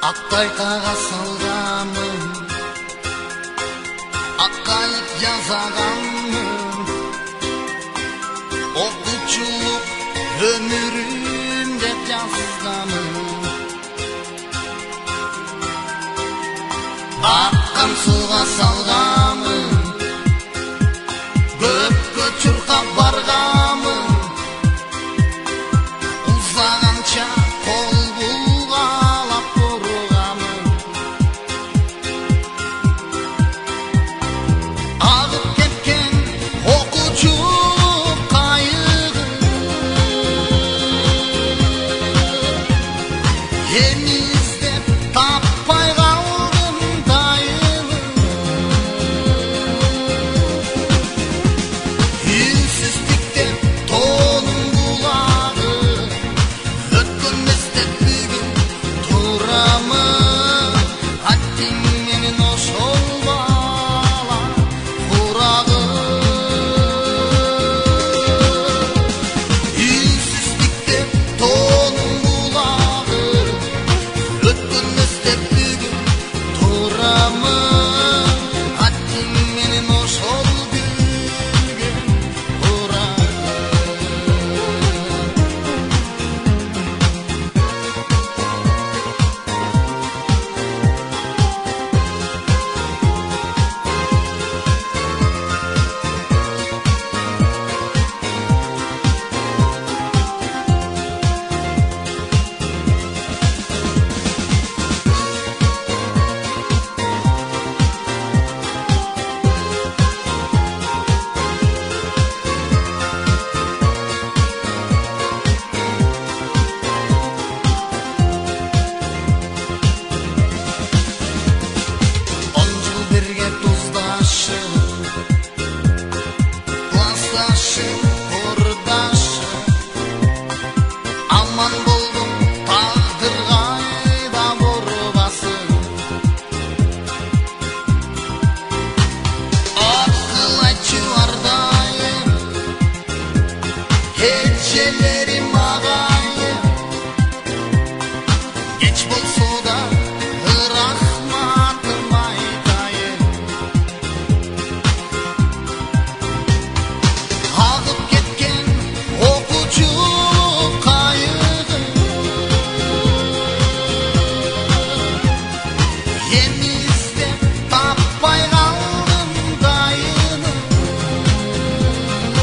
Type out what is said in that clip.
Ақтайқаға салғамын, аққайық жазағамын, оқушылық өмірім деп жазғамын. Аққан суға салғамын, көпке чұрқап барғамын, ұзағанша қол бұлғалап ұрғамын. Ағып кеткен оқушы қайығы, ені іздеп таппай қалдым дайыны. Үнсіздіктен тоным бұлағы, өткенмес деп бүгін тұрамын. Әттең менің ошол бала құрағы. Үнсіздіктен тоным бұлағы, өткенмес деп бүгін тұрамын. Әттең менің ошол гүлген құрағы. Он жыл бірге тұздашып, классташып, құрдашып, аман болдым тағдырға айдап ұрбасын. Ақыл айтшы ардайым, кечелерім ағайым, кеч болса да рахматым айтайын. Ағып кеткен оқушы қайығы, ені